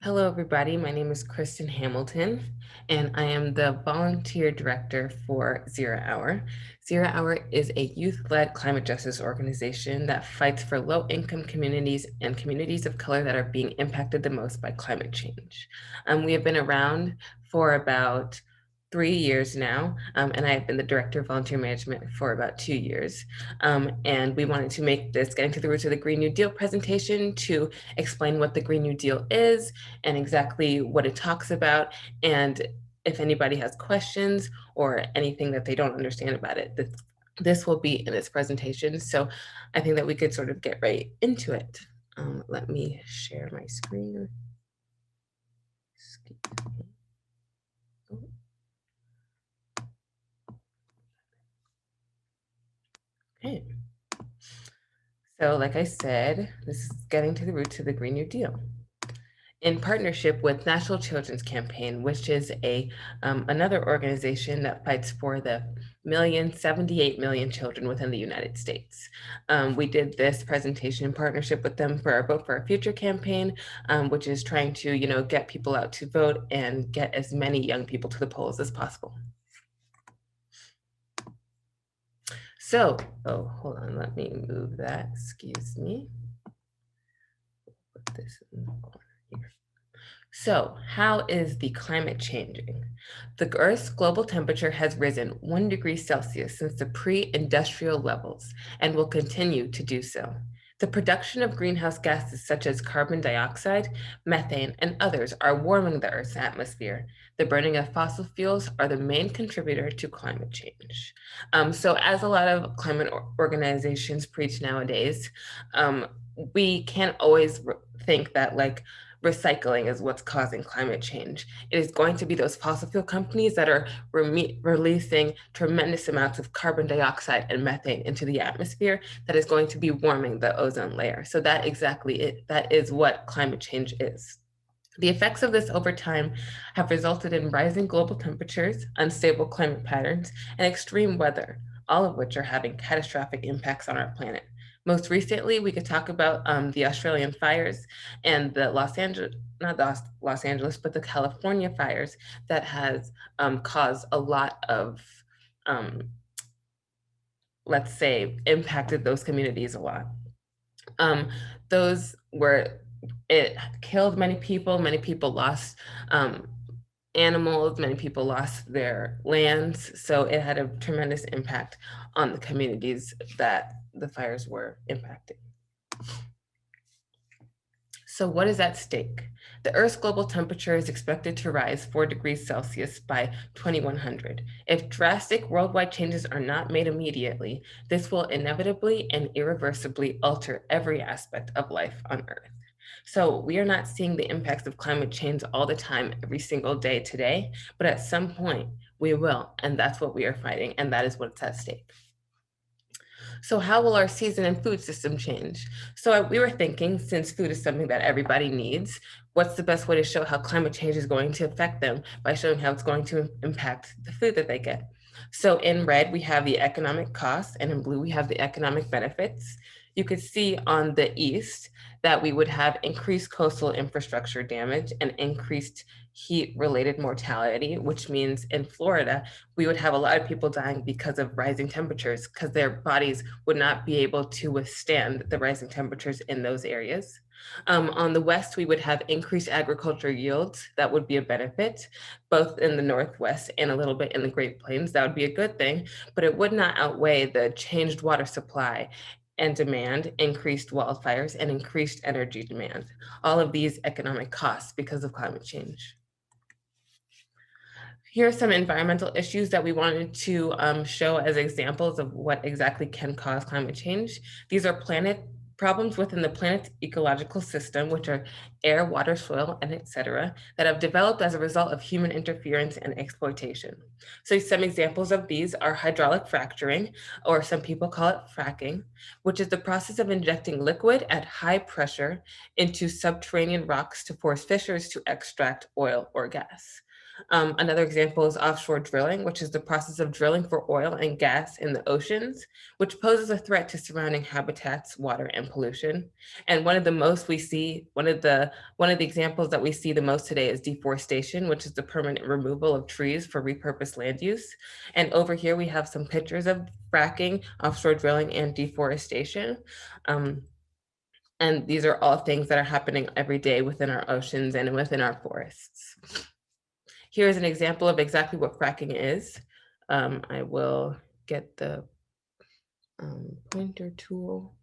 Hello, everybody. My name is Kristen Hamilton, and I am the volunteer director for Zero Hour. Zero Hour is a youth-led climate justice organization that fights for low-income communities and communities of color that are being impacted the most by climate change. We have been around for about 3 years now, and I have been the director of volunteer management for about 2 years. And we wanted to make this Getting to the Roots of the Green New Deal presentation to explain what the Green New Deal is and exactly what it talks about. And if anybody has questions or anything that they don't understand about it, this will be in this presentation. So I think that we could sort of get right into it. Let me share my screen. Okay. So like I said, this is Getting to the Roots of the Green New Deal, in partnership with National Children's Campaign, which is another organization that fights for the 78 million children within the United States. We did this presentation in partnership with them for our Vote for Our Future campaign, which is trying to, get people out to vote and get as many young people to the polls as possible. So, oh, hold on, let me move that, excuse me. Put this in the corner here. So, how is the climate changing? The Earth's global temperature has risen 1 degree Celsius since the pre-industrial levels and will continue to do so. The production of greenhouse gases such as carbon dioxide, methane, and others are warming the Earth's atmosphere. The burning of fossil fuels are the main contributor to climate change. So as a lot of climate organizations preach nowadays, we can't always think that recycling is what's causing climate change. It is going to be those fossil fuel companies that are releasing tremendous amounts of carbon dioxide and methane into the atmosphere that is going to be warming the ozone layer. So that is what climate change is. The effects of this over time have resulted in rising global temperatures, unstable climate patterns, and extreme weather, all of which are having catastrophic impacts on our planet. Most recently, we could talk about the Australian fires and the not the Los Angeles, but the California fires that has caused a lot of, um, let's say, impacted those communities a lot. Um, those were, it killed many people lost animals, many people lost their lands. So it had a tremendous impact on the communities that the fires were impacting. So what is at stake? The Earth's global temperature is expected to rise 4 degrees Celsius by 2100. If drastic worldwide changes are not made immediately, this will inevitably and irreversibly alter every aspect of life on Earth. So we are not seeing the impacts of climate change all the time, every single day today, but at some point we will, and that's what we are fighting, and that is what's at stake. So how will our season and food system change? So we were thinking, since food is something that everybody needs, what's the best way to show how climate change is going to affect them by showing how it's going to impact the food that they get? So in red, we have the economic costs, and in blue, we have the economic benefits. You could see on the east that we would have increased coastal infrastructure damage and increased heat-related mortality, which means in Florida, we would have a lot of people dying because of rising temperatures, because their bodies would not be able to withstand the rising temperatures in those areas. On the west, we would have increased agriculture yields. That would be a benefit, both in the Northwest and a little bit in the Great Plains. That would be a good thing, but it would not outweigh the changed water supply and demand, increased wildfires, and increased energy demand. All of these economic costs because of climate change. Here are some environmental issues that we wanted to show as examples of what exactly can cause climate change. These are planet problems within the planet's ecological system, which are air, water, soil, and etc., that have developed as a result of human interference and exploitation. So some examples of these are hydraulic fracturing, or some people call it fracking, which is the process of injecting liquid at high pressure into subterranean rocks to force fissures to extract oil or gas. Another example is offshore drilling, which is the process of drilling for oil and gas in the oceans, which poses a threat to surrounding habitats, water, and pollution. And one of the most we see, one of the examples that we see the most today is deforestation, which is the permanent removal of trees for repurposed land use. And over here we have some pictures of fracking, offshore drilling, and deforestation. Um, and these are all things that are happening every day within our oceans and within our forests. Here's an example of exactly what fracking is. I will get the pointer tool.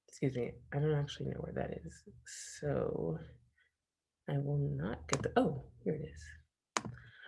Excuse me, I don't actually know where that is. So I will not get the, oh, here it is.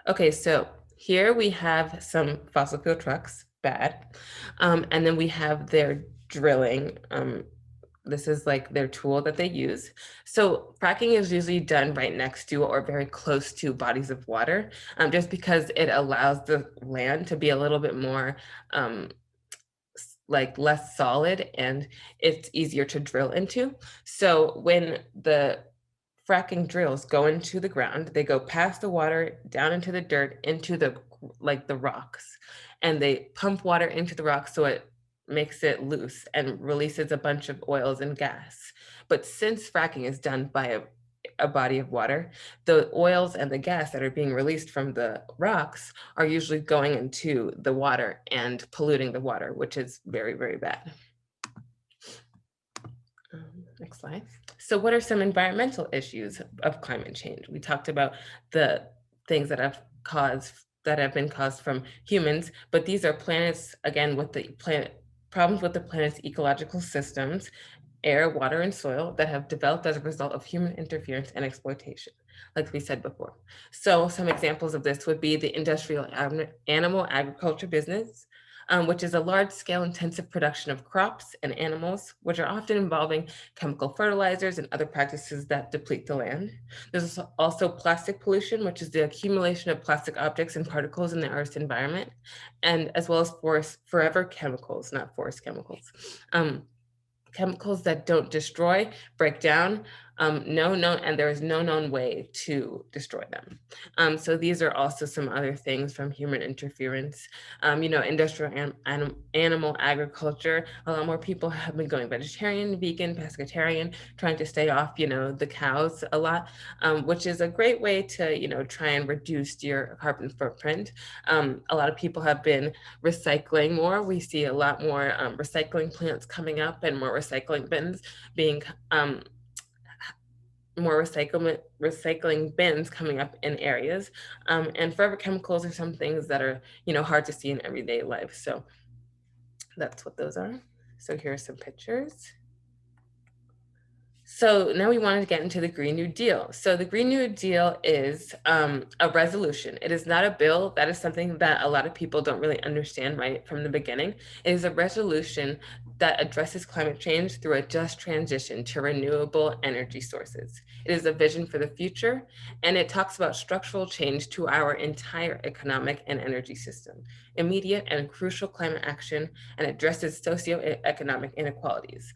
Okay, so here we have some fossil fuel trucks, bad. And then we have their drilling. This is like their tool that they use. So fracking is usually done right next to or very close to bodies of water, just because it allows the land to be a little bit more like less solid and it's easier to drill into. So when the fracking drills go into the ground, they go past the water, down into the dirt, into the like the rocks, and they pump water into the rocks so it makes it loose and releases a bunch of oils and gas. But since fracking is done by a body of water, the oils and the gas that are being released from the rocks are usually going into the water and polluting the water, which is very, very bad. Next slide. So what are some environmental issues of climate change? We talked about the things that have been caused from humans, but these are planets, again, with the planet problems with the planet's ecological systems, air, water, and soil that have developed as a result of human interference and exploitation, like we said before. So some examples of this would be the industrial animal agriculture business, which is a large-scale intensive production of crops and animals, which are often involving chemical fertilizers and other practices that deplete the land. There's also plastic pollution, which is the accumulation of plastic objects and particles in the Earth's environment, and as well as forever chemicals, not forest chemicals. Chemicals that don't destroy, break down, and there is no known way to destroy them. So these are also some other things from human interference. Industrial animal agriculture, a lot more people have been going vegetarian, vegan, pescatarian, trying to stay off, the cows a lot, which is a great way to, try and reduce your carbon footprint. A lot of people have been recycling more. We see a lot more recycling plants coming up and more recycling bins being more recycling bins coming up in areas. And forever chemicals are some things that are, hard to see in everyday life. So that's what those are. So here are some pictures. So now we wanted to get into the Green New Deal. So the Green New Deal is a resolution. It is not a bill. That is something that a lot of people don't really understand right from the beginning. It is a resolution that addresses climate change through a just transition to renewable energy sources. It is a vision for the future, and it talks about structural change to our entire economic and energy system, immediate and crucial climate action, and addresses socioeconomic inequalities.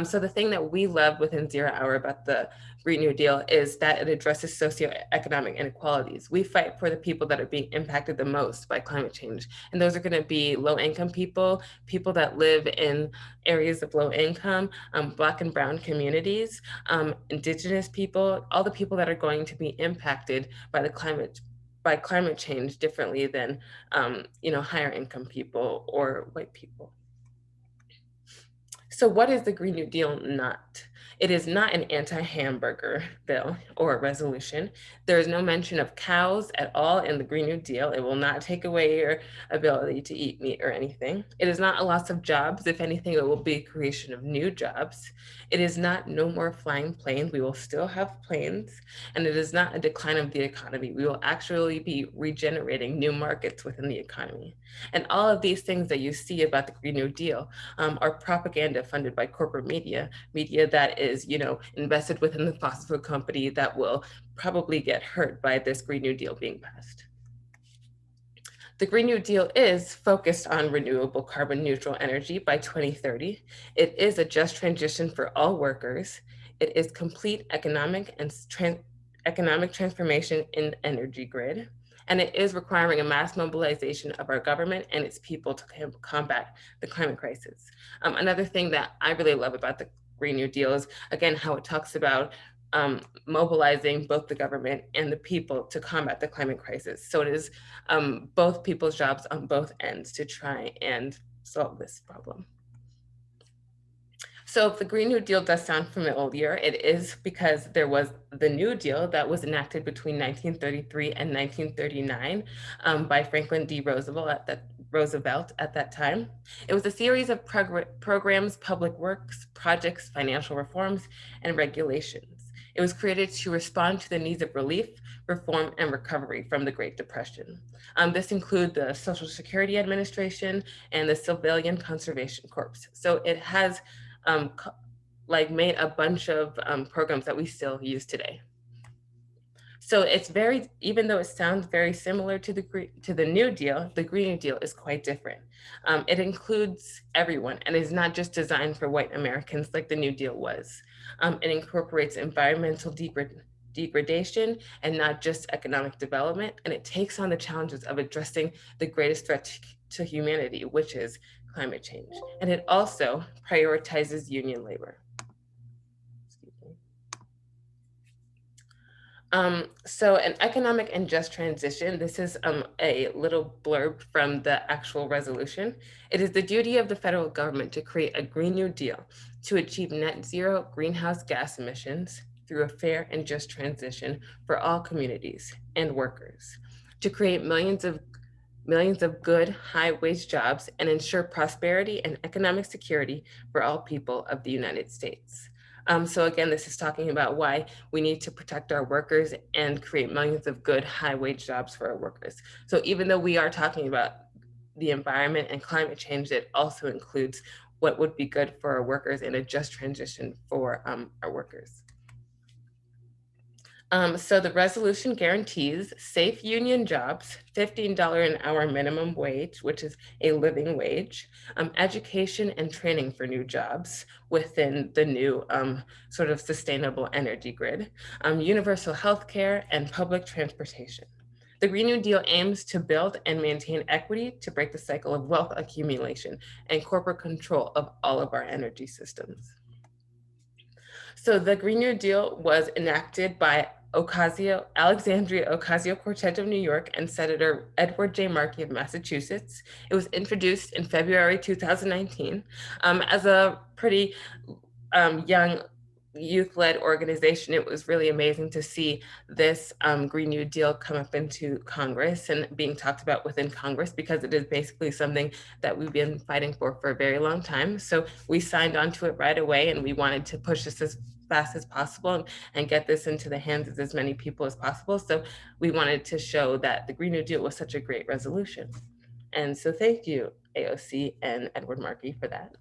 So the thing that we love within Zero Hour about the Green New Deal is that it addresses socioeconomic inequalities. We fight for the people that are being impacted the most by climate change. And those are going to be low-income people, people that live in areas of low income, Black and Brown communities, Indigenous people, all the people that are going to be impacted by climate change differently than higher income people or white people. So what is the Green New Deal not? It is not an anti-hamburger bill or a resolution. There is no mention of cows at all in the Green New Deal. It will not take away your ability to eat meat or anything. It is not a loss of jobs. If anything, it will be a creation of new jobs. It is not no more flying planes. We will still have planes. And it is not a decline of the economy. We will actually be regenerating new markets within the economy. And all of these things that you see about the Green New Deal are propaganda funded by corporate media that is, invested within the fossil fuel company that will probably get hurt by this Green New Deal being passed. The Green New Deal is focused on renewable carbon neutral energy by 2030. It is a just transition for all workers. It is complete economic and economic transformation in the energy grid, and it is requiring a mass mobilization of our government and its people to combat the climate crisis. Another thing that I really love about the Green New Deal is, again, how it talks about mobilizing both the government and the people to combat the climate crisis. So it is both people's jobs on both ends to try and solve this problem. So if the Green New Deal does sound familiar, it is because there was the New Deal that was enacted between 1933 and 1939 by Franklin D. Roosevelt at that time. It was a series of programs, public works, projects, financial reforms, and regulations. It was created to respond to the needs of relief, reform, and recovery from the Great Depression. This includes the Social Security Administration and the Civilian Conservation Corps. So it has made a bunch of programs that we still use today. So it's very, even though it sounds very similar to the New Deal, the Green New Deal is quite different. It includes everyone and is not just designed for white Americans like the New Deal was. It incorporates environmental degradation and not just economic development, and it takes on the challenges of addressing the greatest threat to humanity, which is climate change. And it also prioritizes union labor. So an economic and just transition, this is a little blurb from the actual resolution. It is the duty of the federal government to create a Green New Deal to achieve net zero greenhouse gas emissions through a fair and just transition for all communities and workers, to create millions of good high-wage jobs and ensure prosperity and economic security for all people of the United States. So again, this is talking about why we need to protect our workers and create millions of good high-wage jobs for our workers. So even though we are talking about the environment and climate change, it also includes what would be good for our workers and a just transition for our workers. So the resolution guarantees safe union jobs, $15 an hour minimum wage, which is a living wage, education and training for new jobs within the new sort of sustainable energy grid, universal health care, and public transportation. The Green New Deal aims to build and maintain equity to break the cycle of wealth accumulation and corporate control of all of our energy systems. So the Green New Deal was enacted by Alexandria Ocasio-Cortez of New York and Senator Edward J. Markey of Massachusetts. It was introduced in February 2019 as a pretty young youth-led organization. It was really amazing to see this Green New Deal come up into Congress and being talked about within Congress, because it is basically something that we've been fighting for a very long time. So we signed on to it right away, and we wanted to push this as fast as possible and get this into the hands of as many people as possible. So we wanted to show that the Green New Deal was such a great resolution. And so thank you, AOC and Edward Markey, for that.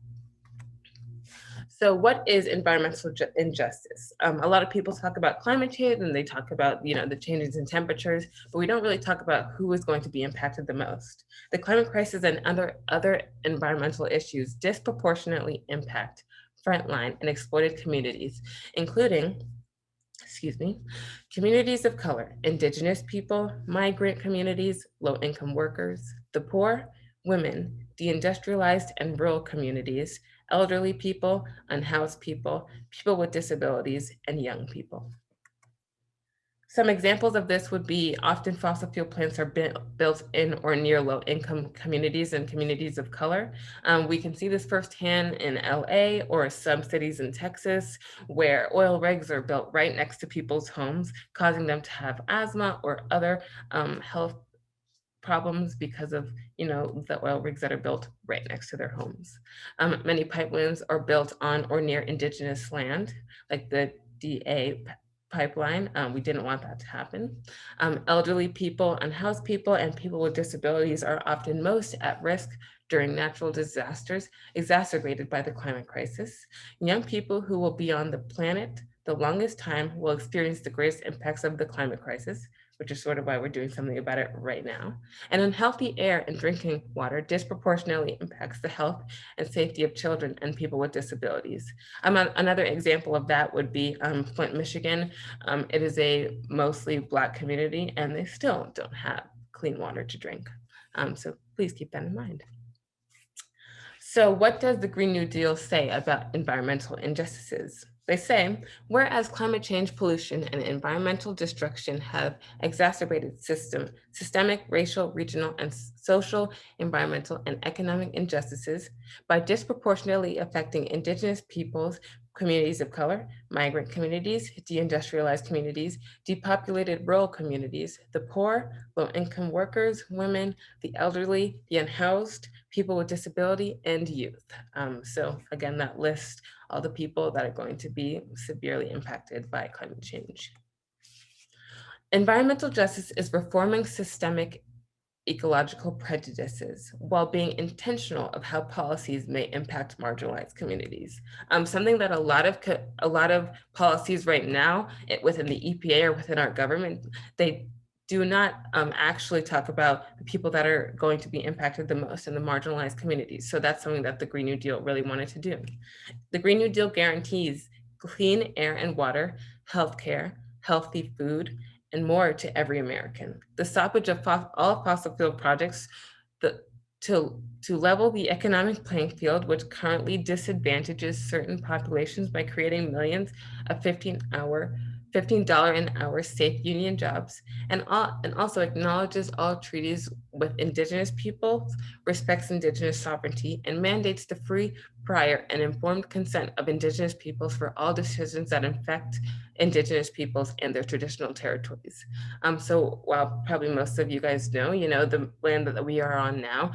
So what is environmental injustice? A lot of people talk about climate change and they talk about, the changes in temperatures, but we don't really talk about who is going to be impacted the most. The climate crisis and other environmental issues disproportionately impact frontline and exploited communities, including, communities of color, Indigenous people, migrant communities, low-income workers, the poor, women, deindustrialized and rural communities, elderly people, unhoused people, people with disabilities, and young people. Some examples of this would be often fossil fuel plants are built in or near low-income communities and communities of color. We can see this firsthand in LA or some cities in Texas, where oil rigs are built right next to people's homes, causing them to have asthma or other health problems because of the oil rigs that are built right next to their homes. Many pipelines are built on or near Indigenous land, like the DA pipeline. We didn't want that to happen. Elderly people, unhoused people, and people with disabilities are often most at risk during natural disasters exacerbated by the climate crisis. Young people who will be on the planet the longest time will experience the greatest impacts of the climate crisis, which is sort of why we're doing something about it right now. And unhealthy air and drinking water disproportionately impacts the health and safety of children and people with disabilities. Another example of that would be Flint, Michigan. It is a mostly Black community, and they still don't have clean water to drink. So please keep that in mind. So what does the Green New Deal say about environmental injustices? They say, whereas climate change, pollution, and environmental destruction have exacerbated systemic, racial, regional, and social, environmental, and economic injustices by disproportionately affecting Indigenous peoples, communities of color, migrant communities, deindustrialized communities, depopulated rural communities, the poor, low-income workers, women, the elderly, the unhoused, people with disability, and youth. So again, that lists all the people that are going to be severely impacted by climate change. Environmental justice is reforming systemic ecological prejudices while being intentional of how policies may impact marginalized communities. Something that a lot of policies right now within the EPA or within our government, they do not actually talk about the people that are going to be impacted the most in the marginalized communities. So that's something that the Green New Deal really wanted to do. The Green New Deal guarantees clean air and water, healthcare, healthy food, and more to every American. The stoppage of all fossil fuel projects to level the economic playing field, which currently disadvantages certain populations by creating millions of $15 an hour safe union jobs, and also acknowledges all treaties with Indigenous peoples, respects Indigenous sovereignty, and mandates the free, prior, and informed consent of Indigenous peoples for all decisions that affect Indigenous peoples and their traditional territories. So while probably most of you guys know, the land that we are on now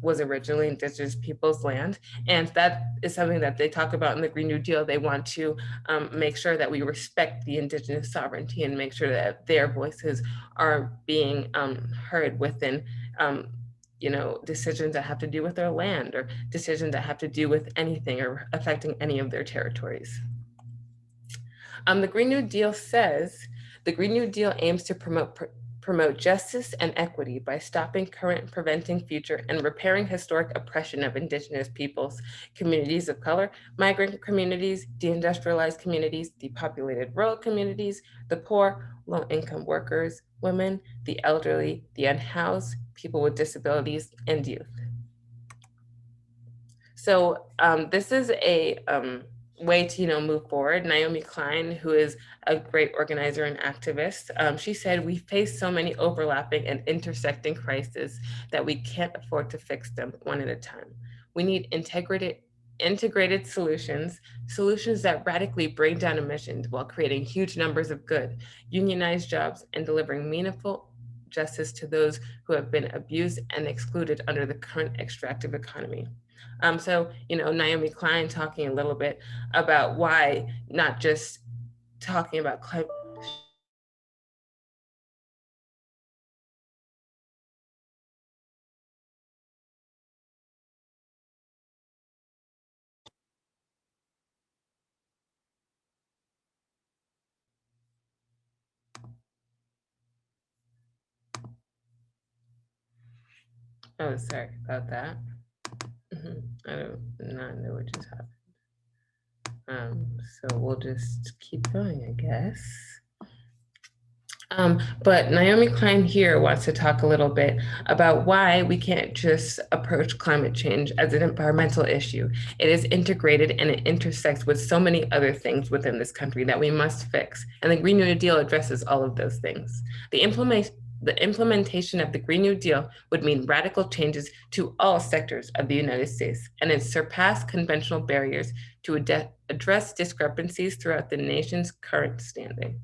was originally Indigenous peoples' land, and that is something that they talk about in the Green New Deal. They want to make sure that we respect the Indigenous sovereignty and make sure that their voices are being heard within decisions that have to do with their land or decisions that have to do with anything or affecting any of their territories. The Green New Deal says, the Green New Deal aims to promote justice and equity by stopping current, preventing future, and repairing historic oppression of Indigenous peoples, communities of color, migrant communities, deindustrialized communities, depopulated rural communities, the poor, low-income workers, women, the elderly, the unhoused, people with disabilities, and youth. So this is a way to move forward. Naomi Klein, who is a great organizer and activist, she said, we face so many overlapping and intersecting crises that we can't afford to fix them one at a time. We need integrated solutions that radically bring down emissions while creating huge numbers of good, unionized jobs, and delivering meaningful justice to those who have been abused and excluded under the current extractive economy. So, Naomi Klein talking a little bit about why not just talking about climate. Oh, sorry about that. I do not know what just happened. So we'll just keep going, I guess. But Naomi Klein here wants to talk a little bit about why we can't just approach climate change as an environmental issue. It is integrated and it intersects with so many other things within this country that we must fix. And the Green New Deal addresses all of those things. The implementation of the Green New Deal would mean radical changes to all sectors of the United States, and it surpassed conventional barriers to address discrepancies throughout the nation's current standing.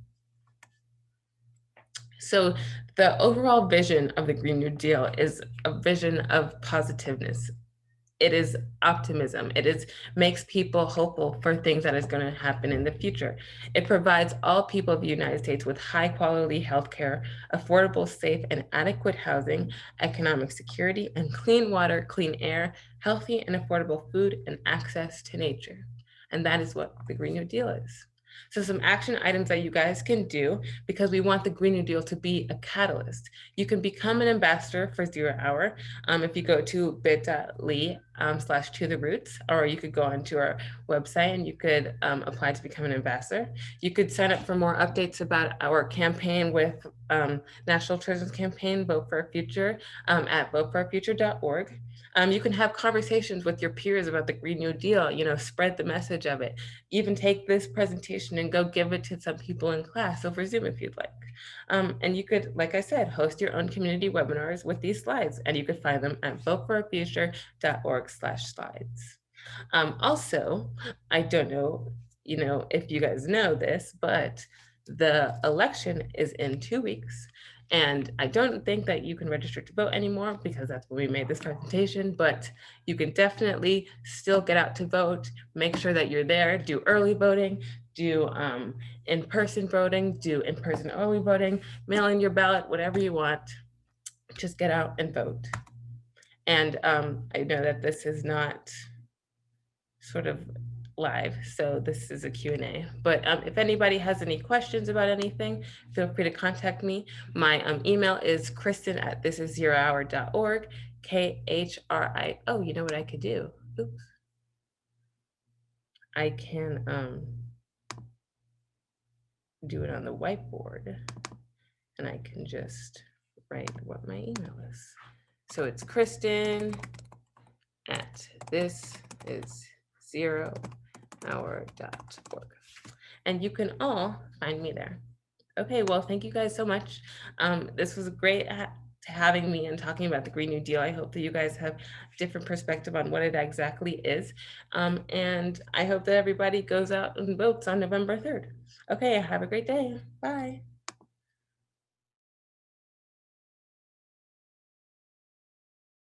So the overall vision of the Green New Deal is a vision of positiveness. It is optimism. Makes people hopeful for things that is going to happen in the future. It provides all people of the United States with high quality healthcare, affordable, safe, and adequate housing, economic security, and clean water, clean air, healthy and affordable food, and access to nature. And that is what the Green New Deal is. So some action items that you guys can do, because we want the Green New Deal to be a catalyst. You can become an ambassador for 0 Hour if you go to bit.ly/to-the-roots, or you could go onto our website and you could apply to become an ambassador. You could sign up for more updates about our campaign with National Children's Campaign, Vote for Our Future, at voteforourfuture.org. You can have conversations with your peers about the Green New Deal, spread the message of it. Even take this presentation and go give it to some people in class over Zoom if you'd like. And you could, like I said, host your own community webinars with these slides, and you could find them at voteforourfuture.org/slides. Also, I don't know, if you guys know this, but the election is in 2 weeks. And I don't think that you can register to vote anymore because that's when we made this presentation, but you can definitely still get out to vote. Make sure that you're there, do early voting, do in-person voting, do in-person early voting, mail in your ballot, whatever you want, just get out and vote. And I know that this is not sort of live, so this is a Q&A. But if anybody has any questions about anything, feel free to contact me. My email is kristen@thisiszerohour.org, KHRI. Oh, you know what I could do? Oops. I can do it on the whiteboard, and I can just write what my email is. So it's kristen@thisiszerohour.org. And you can all find me there. Okay, well, thank you guys so much. This was great having me and talking about the Green New Deal. I hope that you guys have different perspective on what it exactly is. And I hope that everybody goes out and votes on November 3rd. Okay, have a great day. Bye.